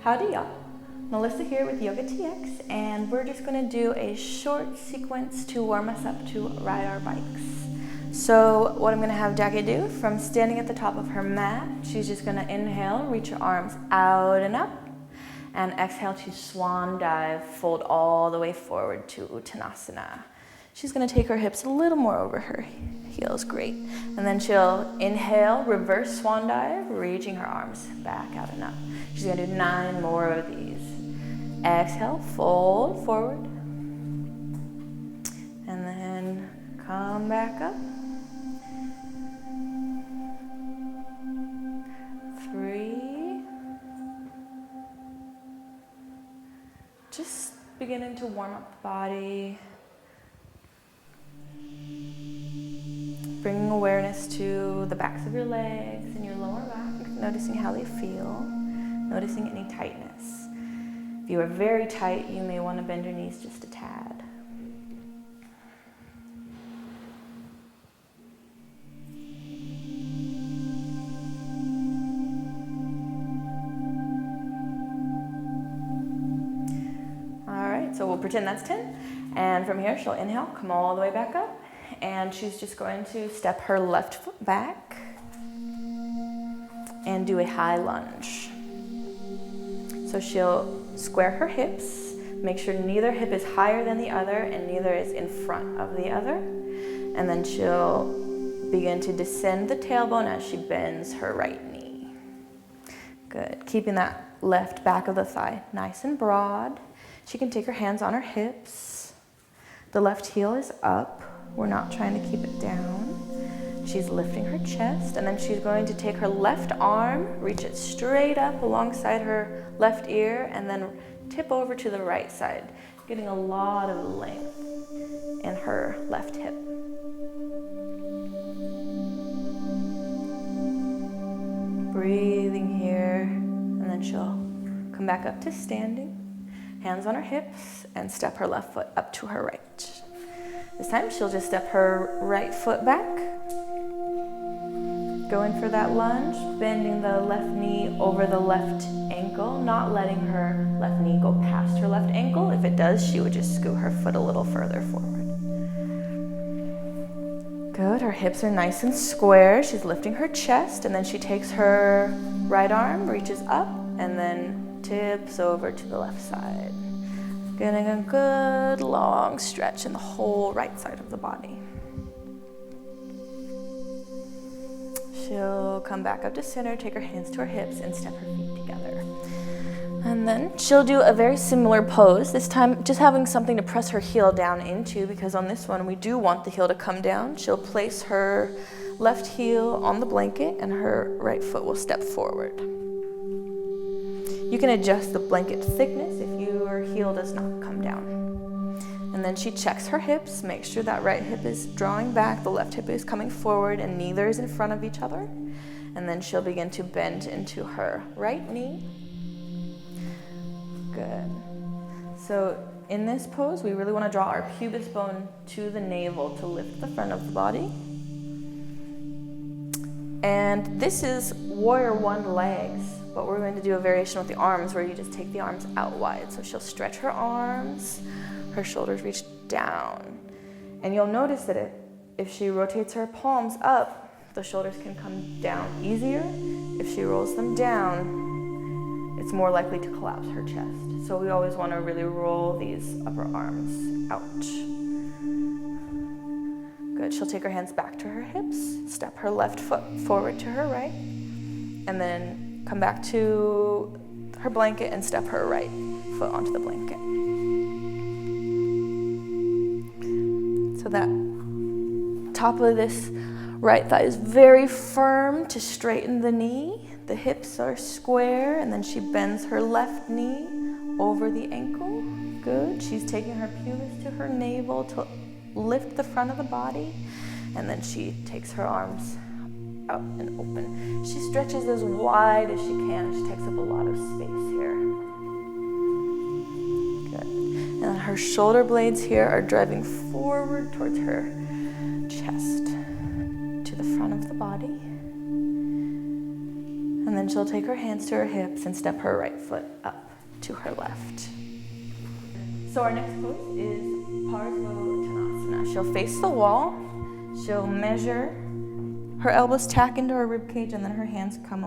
Howdy y'all, Melissa here with Yoga TX, and we're just gonna do a short sequence to warm us up to ride our bikes. So what I'm gonna have Jackie do, from standing at the top of her mat, she's just gonna inhale, reach her arms out and up, and exhale to swan dive, fold all the way forward to Uttanasana. She's gonna take her hips a little more over her heels, great. And then she'll inhale, reverse swan dive, reaching her arms back out and up. She's gonna do 9 more of these. Exhale, fold forward. And then come back up. 3. Just beginning to warm up the body. Bringing awareness to the backs of your legs and your lower back, noticing how they feel, noticing any tightness. If you are very tight, you may want to bend your knees just a tad. All right, so we'll pretend that's 10. And from here, she'll inhale, come all the way back up. And she's just going to step her left foot back and do a high lunge. So she'll square her hips, make sure neither hip is higher than the other and neither is in front of the other. And then she'll begin to descend the tailbone as she bends her right knee. Good, keeping that left back of the thigh nice and broad. She can take her hands on her hips. The left heel is up. We're not trying to keep it down. She's lifting her chest, and then she's going to take her left arm, reach it straight up alongside her left ear, and then tip over to the right side, getting a lot of length in her left hip. Breathing here, and then she'll come back up to standing, hands on her hips, and step her left foot up to her right. This time she'll just step her right foot back, going for that lunge, bending the left knee over the left ankle, not letting her left knee go past her left ankle. If it does, she would just scoot her foot a little further forward. Good, her hips are nice and square. She's lifting her chest, and then she takes her right arm, reaches up, and then tips over to the left side. Getting a good long stretch in the whole right side of the body. She'll come back up to center, take her hands to her hips, and step her feet together. And then she'll do a very similar pose, this time just having something to press her heel down into, because on this one we do want the heel to come down. She'll place her left heel on the blanket and her right foot will step forward. You can adjust the blanket thickness if your heel does not come down. And then she checks her hips, makes sure that right hip is drawing back, the left hip is coming forward, and neither is in front of each other. And then she'll begin to bend into her right knee. Good. So in this pose, we really want to draw our pubis bone to the navel to lift the front of the body. And this is warrior 1 legs. But we're going to do a variation with the arms where you just take the arms out wide. So she'll stretch her arms, her shoulders reach down. And you'll notice that if she rotates her palms up, the shoulders can come down easier. If she rolls them down, it's more likely to collapse her chest. So we always want to really roll these upper arms out. Good, she'll take her hands back to her hips, step her left foot forward to her right, and then come back to her blanket and step her right foot onto the blanket. So that top of this right thigh is very firm to straighten the knee. The hips are square, and then she bends her left knee over the ankle. Good. She's taking her pubis to her navel to lift the front of the body, and then she takes her arms out and open. She stretches as wide as she can. She takes up a lot of space here. Good. And her shoulder blades here are driving forward towards her chest to the front of the body. And then she'll take her hands to her hips and step her right foot up to her left. So our next pose is Parsvottanasana. She'll face the wall. She'll measure. Her elbows tack into her rib cage, and then her hands come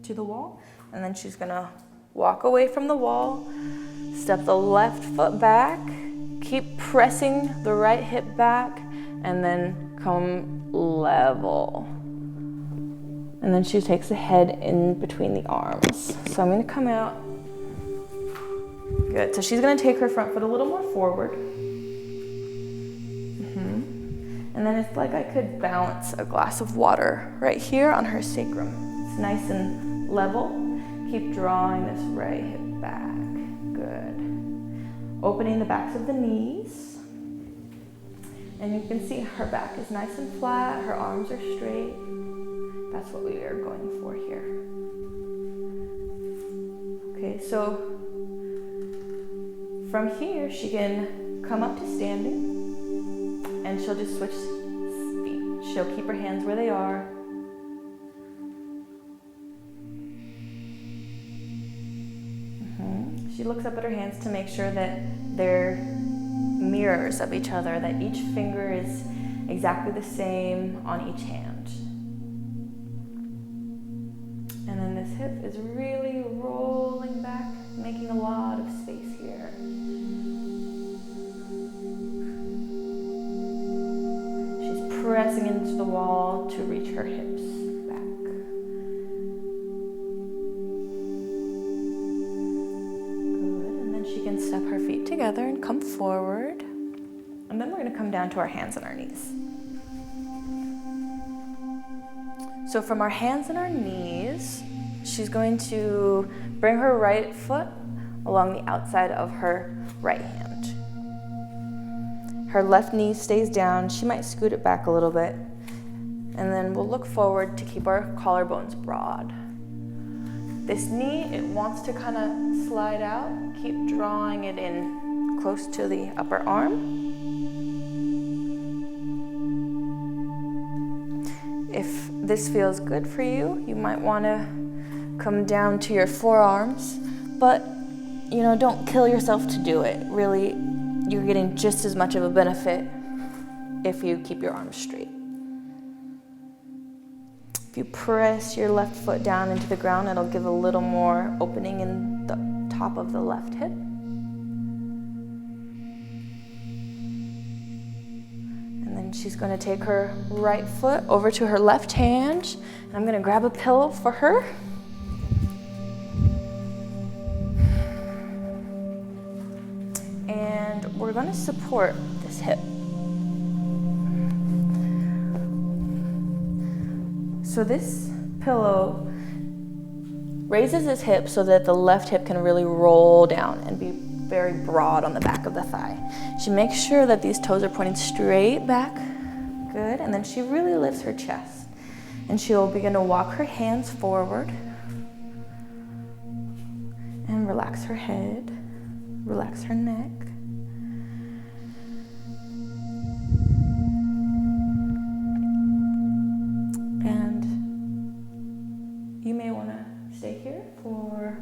to the wall. And then she's gonna walk away from the wall, step the left foot back, keep pressing the right hip back, and then come level. And then she takes the head in between the arms. So I'm gonna come out. Good, so she's gonna take her front foot a little more forward. And then it's like I could balance a glass of water right here on her sacrum. It's nice and level. Keep drawing this right hip back. Good. Opening the backs of the knees. And you can see her back is nice and flat, her arms are straight. That's what we are going for here. Okay, so from here she can come up to standing. And she'll just switch feet. She'll keep her hands where they are. She looks up at her hands to make sure that they're mirrors of each other, that each finger is exactly the same on each hand. And then this hip is really rolling back, making a lot of space here. Pressing into the wall to reach her hips back. Good, and then she can step her feet together and come forward. And then we're gonna come down to our hands and our knees. So from our hands and our knees, she's going to bring her right foot along the outside of her right hand. Her left knee stays down. She might scoot it back a little bit. And then we'll look forward to keep our collarbones broad. This knee, it wants to kind of slide out. Keep drawing it in close to the upper arm. If this feels good for you, you might want to come down to your forearms, but don't kill yourself to do it. Really, you're getting just as much of a benefit if you keep your arms straight. If you press your left foot down into the ground, it'll give a little more opening in the top of the left hip. And then she's going to take her right foot over to her left hand, and I'm going to grab a pillow for her. We're going to support this hip. So this pillow raises this hip so that the left hip can really roll down and be very broad on the back of the thigh. She makes sure that these toes are pointing straight back. Good. And then she really lifts her chest. And she'll begin to walk her hands forward. And relax her head. Relax her neck. You may want to stay here for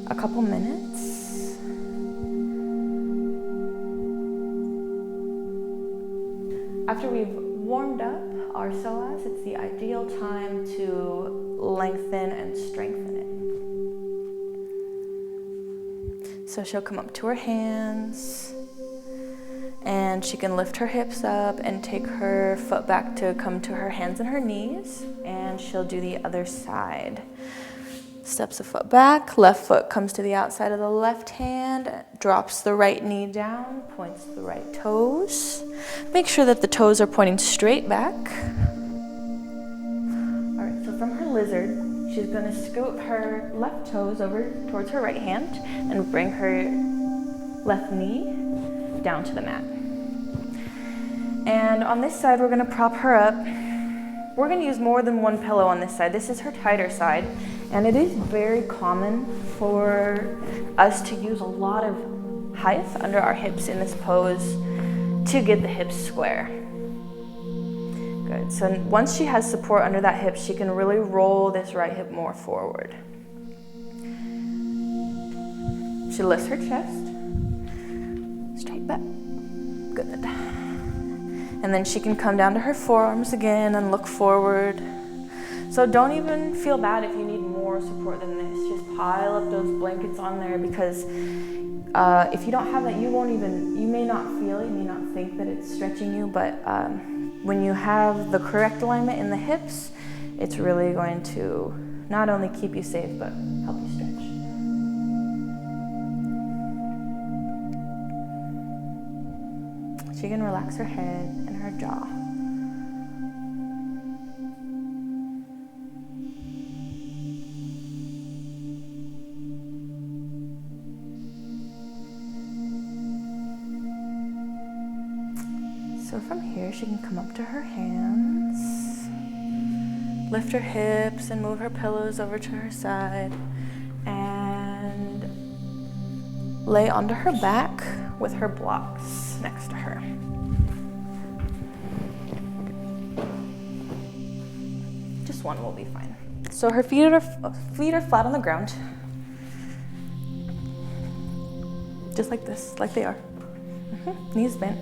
a couple minutes. After we've warmed up our psoas, it's the ideal time to lengthen and strengthen it. So she'll come up to her hands, and she can lift her hips up and take her foot back to come to her hands and her knees, and she'll do the other side. Steps a foot back, left foot comes to the outside of the left hand, drops the right knee down, points the right toes. Make sure that the toes are pointing straight back. All right, so from her lizard, she's going to scoot her left toes over towards her right hand and bring her left knee down to the mat. And on this side, we're going to prop her up. We're going to use more than one pillow on this side. This is her tighter side, and it is very common for us to use a lot of height under our hips in this pose to get the hips square. Good. So once she has support under that hip, she can really roll this right hip more forward. She lifts her chest, straight back, good. And then she can come down to her forearms again and look forward. So don't even feel bad if you need more support than this. Just pile up those blankets on there, because if you don't have that, you may not feel it, you may not think that it's stretching you, but when you have the correct alignment in the hips, it's really going to not only keep you safe, but help you stretch. She can relax her head and her jaw. So from here, she can come up to her hands, lift her hips and move her pillows over to her side, and lay onto her back with her blocks next to her. Just one will be fine. So her feet are flat on the ground, just like this, like they are. Knees bent.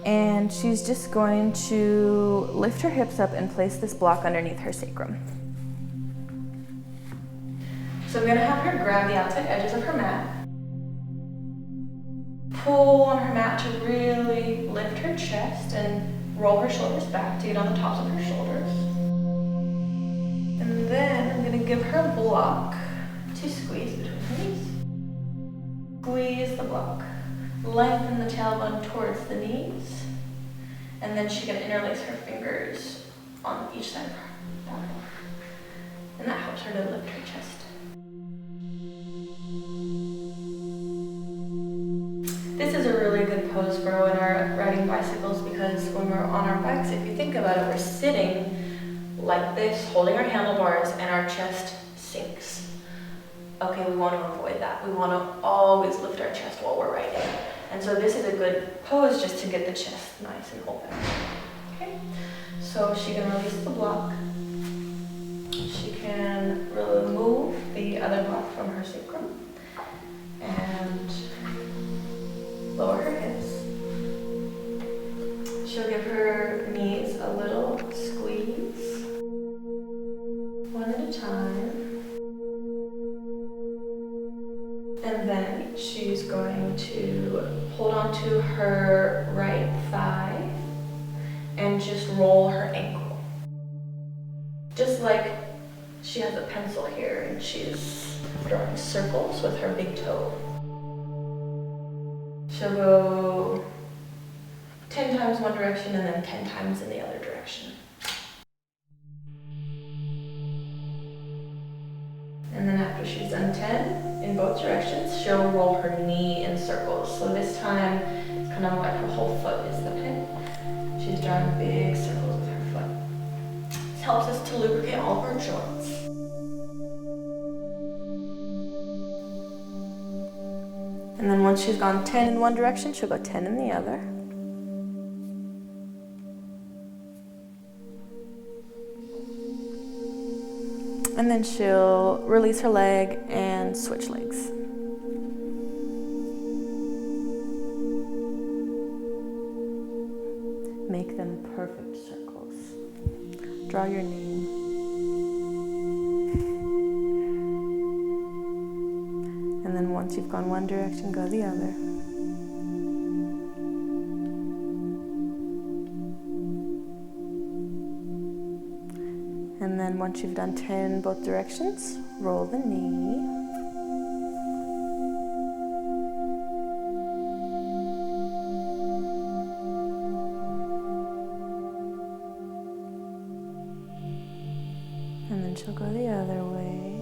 And she's just going to lift her hips up and place this block underneath her sacrum. So I'm going to have her grab the outside edges of her mat, pull on her mat to really lift her chest and roll her shoulders back to get on the tops of her shoulders. And then I'm going to give her a block to squeeze between her knees. Squeeze the block. Lengthen the tailbone towards the knees, and then she can interlace her fingers on each side of her back, and that helps her to lift her chest. This is a really good pose for when we're riding bicycles, because when we're on our bikes, if you think about it, we're sitting like this, holding our handlebars, and our chest sinks. Okay, we want to avoid that. We want to always lift our chest while we're riding. And so this is a good pose just to get the chest nice and open. Okay, so she can release the block. She can remove the other block from her sacrum and lower her hips. She'll give her knees a little squeeze, one at a time. And then she's going to hold on to her right thigh and just roll her ankle. Just like she has a pencil here and she's drawing circles with her big toe. She'll go 10 times one direction and then 10 times in the other direction. And then after she's done 10 in both directions, she'll roll her knee in circles. So this time, it's kind of like her whole foot is the pin. She's drawing big circles with her foot. This helps us to lubricate all of our joints. And then once she's gone 10 in one direction, she'll go 10 in the other. And then she'll release her leg and switch legs. Make them perfect circles. Draw your knee. And then once you've gone one direction, go the other. And then once you've done 10 both directions, roll the knee. And then she'll go the other way.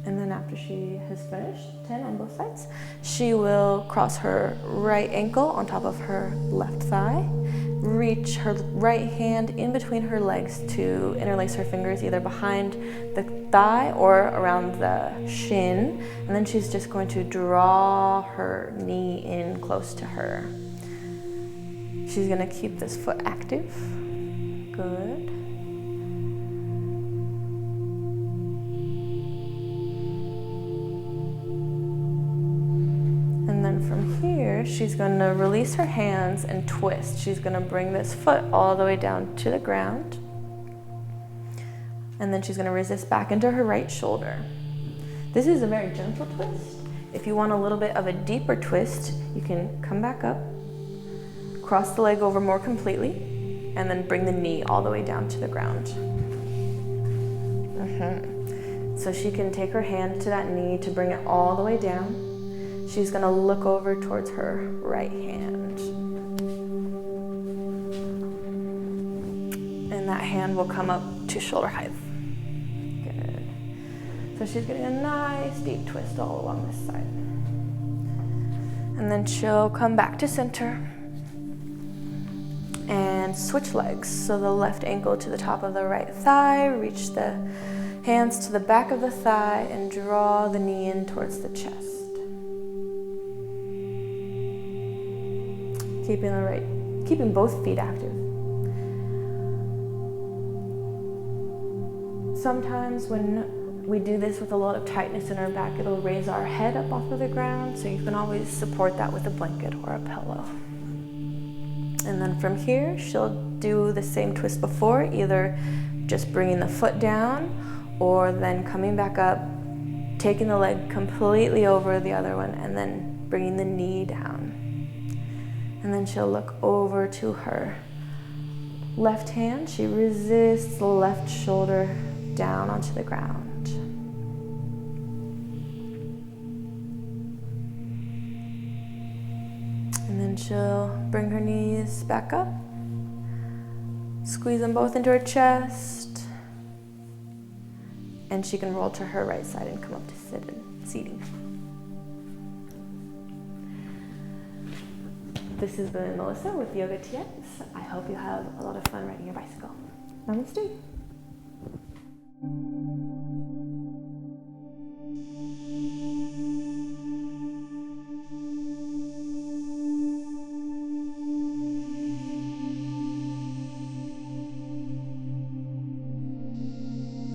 And then after she she has finished, 10 on both sides, she will cross her right ankle on top of her left thigh, reach her right hand in between her legs to interlace her fingers either behind the thigh or around the shin, and then she's just going to draw her knee in close to her. She's going to keep this foot active. Good. And then from here, she's going to release her hands and twist. She's going to bring this foot all the way down to the ground. And then she's going to resist back into her right shoulder. This is a very gentle twist. If you want a little bit of a deeper twist, you can come back up, cross the leg over more completely, and then bring the knee all the way down to the ground. So she can take her hand to that knee to bring it all the way down. She's going to look over towards her right hand. And that hand will come up to shoulder height. Good. So she's getting a nice deep twist all along this side. And then she'll come back to center and switch legs. So the left ankle to the top of the right thigh, reach the hands to the back of the thigh and draw the knee in towards the chest. Keeping both feet active. Sometimes when we do this with a lot of tightness in our back, it'll raise our head up off of the ground, so you can always support that with a blanket or a pillow. And then from here, she'll do the same twist before, either just bringing the foot down or then coming back up, taking the leg completely over the other one, and then bringing the knee down. And then she'll look over to her left hand. She resists the left shoulder down onto the ground. And then she'll bring her knees back up, squeeze them both into her chest, and she can roll to her right side and come up to seating. This has been Melissa with Yoga TX. I hope you have a lot of fun riding your bicycle. Namaste.